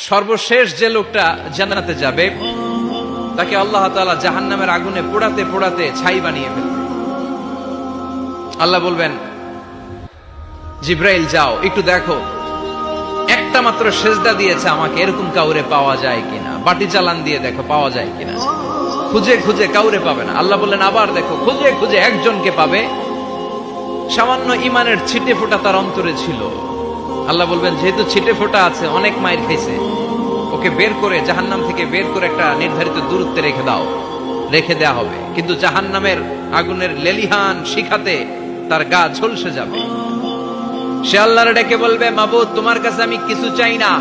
সর্বশেষ যে লোকটা জান্নাতে যাবে তাকে আল্লাহ তাআলা জাহান্নামের আগুনে পোড়াতে পোড়াতে ছাই বানিয়ে ফেলবে। আল্লাহ বলবেন, জিব্রাইল যাও একটু দেখো, একটা মাত্র সেজদা দিয়েছে আমাকে, এরকম কাউরে পাওয়া যায় কিনা। বাটি চালান দিয়ে দেখো পাওয়া যায় কিনা। খুঁজে খুঁজে কাউরে পাবে না। আল্লাহ বললেন আবার দেখো, খুঁজে খুঁজে একজনকে পাবে, সামান্য ইমানের ছিটে ফোঁটা তার অন্তরে ছিল। আল্লাহ বলবেন, যেহেতু ছিটে ফোঁটা আছে, অনেক মায়ের খাইছে, ওকে বের করে জাহান্নাম থেকে বের করে একটা নির্ধারিত দূরত্বে রেখে দাও। রেখে দেয়া হবে, কিন্তু জাহান্নামের আগুনের লেলিহান শিখাতে তার গা ঝলসে যাবে। সে আল্লাহর ডেকে বলবে, মাবুদ তোমার কাছে আমি কিছু চাই না,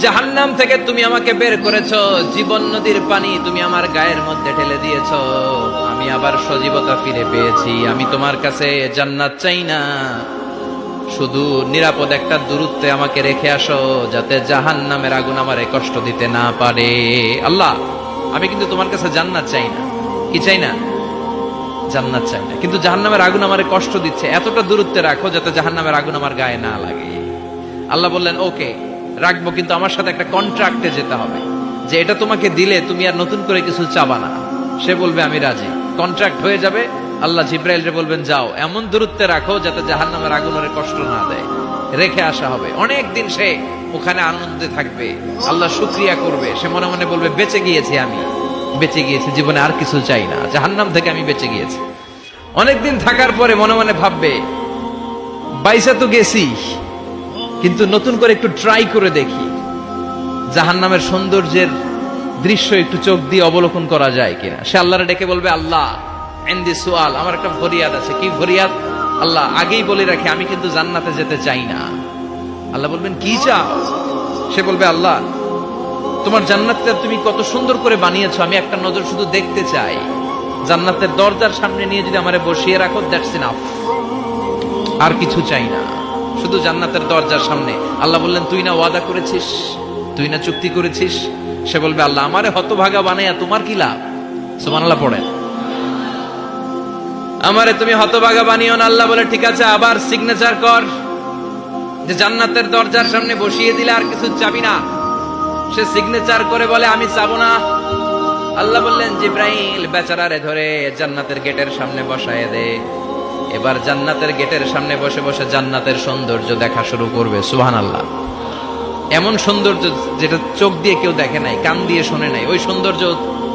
জাহান্নাম থেকে তুমি আমাকে বের করেছো, জীবন নদীর পানি তুমি আমার গায়ের মধ্যে ঢেলে দিয়েছো, আমি আবার সজীবতা ফিরে পেয়েছি। আমি তোমার কাছে জান্নাত চাই না, শুধু নিরাপদ একটা দূরত্বে আমাকে রেখে আসো, যাতে জাহান্নামের আগুন আমারে কষ্ট দিতে না পারে। আল্লাহ, আমি কিন্তু তোমার কাছে জান্নাত চাই না। কি চাই না? জান্নাত চাই না, কিন্তু জাহান্নামের আগুন আমারে কষ্ট দিচ্ছে, এতটা দূরত্বে রাখো যাতে জাহান্নামের আগুন আমার গায়ে না লাগে। আল্লাহ বললেন, ওকে রাখবো, কিন্তু আমার সাথে একটা কন্ট্রাক্টে যেতে হবে, যে এটা তোমাকে দিলে তুমি আর নতুন করে কিছু চাবা না। সে বলবে আমি রাজি, কন্ট্রাক্ট হয়ে যাবে। আল্লাহ জিব্রাইলকে বলবেন, যাও এমন দূরত্বে রাখো যাতে জাহান্নামের আগুন ওরে কষ্ট না দেয়। রেখে আসা হবে, অনেক দিন সে ওখানে আনন্দে থাকবে, আল্লাহ শুকরিয়া করবে। সে মনে মনে বলবে, বেঁচে গিয়েছি, আমি বেঁচে গিয়েছি, জীবনে আর কিছু চাই না, জাহান্নাম থেকে আমি বেঁচে গিয়েছি। অনেকদিন থাকার পরে মনে মনে ভাববে, বাইসা তো গেছি, কিন্তু নতুন করে একটু ট্রাই করে দেখি, জাহান্নামের সৌন্দর্যের দৃশ্য একটু চোখ দিয়ে অবলোকন করা যায় কিনা। সে আল্লাহরে ডেকে বলবে, আল্লাহ ইনদি সুআল, আমার একটা ফরিয়াদ আছে। কি ফরিয়াদ? আল্লাহ আগেই বলে রাখি, আমি কিন্তু জান্নাতে যেতে চাই না। আল্লাহ বলবেন, কি চাও? সে বলবে, আল্লাহ তোমার জান্নাতটা তুমি কত সুন্দর করে বানিয়েছো, আমি একটা নজর শুধু দেখতে চাই। জান্নাতের দরজার সামনে নিয়ে যদি আমারে বসিয়ে রাখো, দ্যাটস ইনাফ, আর কিছু চাই না, শুধু জান্নাতের দরজার সামনে। আল্লাহ বললেন, তুই না ওয়াদা করেছিস, তুই না চুক্তি করেছিস। সে বলবে, আল্লাহ আমারে হতভাগা বানাইয়া তোমার কি লাভ? সুবহানাল্লাহ পড়েন। আমারে তুমি হতভাগা বানিও না। আল্লাহ বলে, ঠিক আছে, আবার সিগনেচার কর যে জান্নাতের দরজার সামনে বসিয়ে দিলে আর কিছু চাবি না। সে সিগনেচার করে বলে, আমি চাবো না। আল্লাহ বললেন, জিব্রাইল বেচারারে ধরে জান্নাতের গেটের সামনে বসায় দে। এবার জান্নাতের গেটের সামনে বসে বসে জান্নাতের সৌন্দর্য দেখা শুরু করবে। সুবহানাল্লাহ। এমন সৌন্দর্য যেটা চোখ দিয়ে কেউ দেখে নাই, কান দিয়ে শোনে নাই। ওই সৌন্দর্য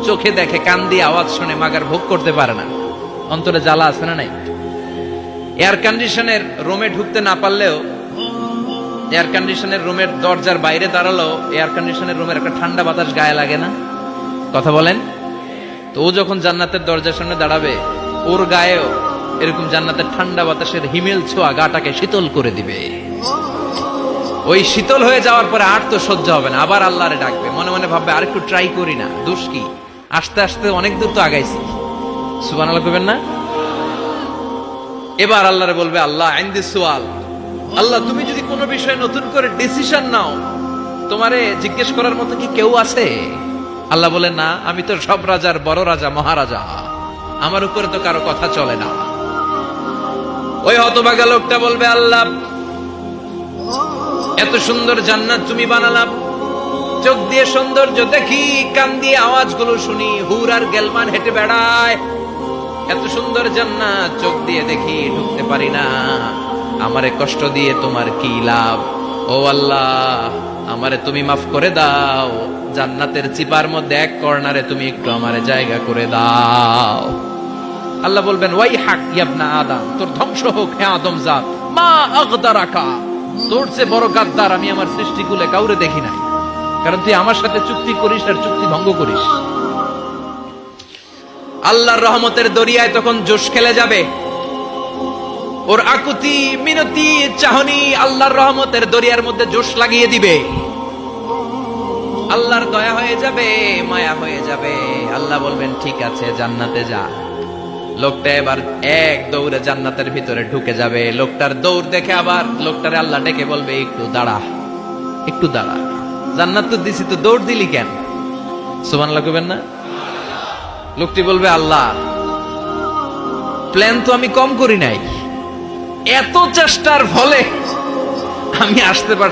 চোখে দেখে, কান দিয়ে আওয়াজ শুনে, মাগার ভোগ করতে পারে না। অন্তরে জ্বালা আছে না নাই? এয়ার কন্ডিশনের রুমে ঢুকতে না পারলেও, এয়ার কন্ডিশনের রুমের দরজার বাইরে দাঁড়ালো, এয়ার কন্ডিশনের রুমের একটা ঠান্ডা বাতাস গায়ে লাগে না? কথা বলেন তো। ও যখন জান্নাতের দরজার সামনে দাঁড়াবে, ওর গায়েও এরকম জান্নাতের ঠান্ডা বাতাসের হিমেল ছোঁয়া গাটাকে শীতল করে দিবে। ওই শীতল হয়ে যাওয়ার পরে আর তো সহ্য হবে না, আবার আল্লাহরে ডাকবে। মনে মনে ভাববে, আর একটু ট্রাই করি না, দোষ কি, আস্তে আস্তে অনেক দূর তো আগাইছি। সুবহানাল্লাহ কইবেন না? এবার আল্লাহরে বলবে, আল্লাহ ইনদি সুআল, আল্লাহ তুমি যদি কোনো বিষয়ে নতুন করে ডিসিশন নাও, তোমারে জিজ্ঞেস করার মতো কি কেউ আছে? আল্লাহ বলেন, না, আমি তো সব রাজার বড় রাজা, মহারাজা, আমার উপরে তো কারো কথা চলে না। ওই হতভাগা লোকটা বলবে, আল্লাহ এত সুন্দর জান্নাত তুমি বানালাম, চোখ দিয়ে সৌন্দর্য দেখি, কান দিয়ে আওয়াজগুলো শুনি, হুর আর গেলমান হেঁটে বেড়ায়, এত সুন্দর জান্নাত চোখ দিয়ে দেখি, ঢুকতে পারি না, আমারে কষ্ট দিয়ে তোমার কি লাভ? ও আল্লাহ, আমারে তুমি মাফ করে দাও, জান্নাতের চিপার মধ্যে এক কর্নারে তুমি একটু আমারে জায়গা করে দাও। আল্লাহ বলবেন, ওয়াই হাক ইবনা আদম, তোর ধ্বংস হোক হে আদম জাত, মা আগদারাকা, তোর চেয়ে বড় গাদ্দার আমি আমার সৃষ্টিকুলে কাউরে দেখি নাই, কারণ তুই আমার সাথে চুক্তি করিস আর চুক্তি ভঙ্গ করিস। আল্লাহর রহমতের দরিয়ায় তখন জোশ খেলে যাবে। ওর আকুতি মিনতি চাহনি আল্লাহর রহমতের দরিয়ার মধ্যে জোশ লাগিয়ে দিবে। আল্লাহর দয়া হয়ে যাবে, মায়া হয়ে যাবে। আল্লাহ বলবেন, ঠিক আছে, জান্নাতে যা। লোকটা এবার এক দৌড়ে জান্নাতের ভিতরে ঢুকে যাবে। লোকটার দৌড় দেখে আবার লোকটারে আল্লাহ ডেকে বলবে, একটু দাঁড়া, একটু দাঁড়া, জান্নাত তো দিছি, তো দৌড় দিলি কেন? সুবহানাল্লাহ কইবেন না? লোকটি বলবে, আল্লাহ প্ল্যান তো আমি কম করি নাই, এত চেষ্টার ফলে আমি আসতে পারছি।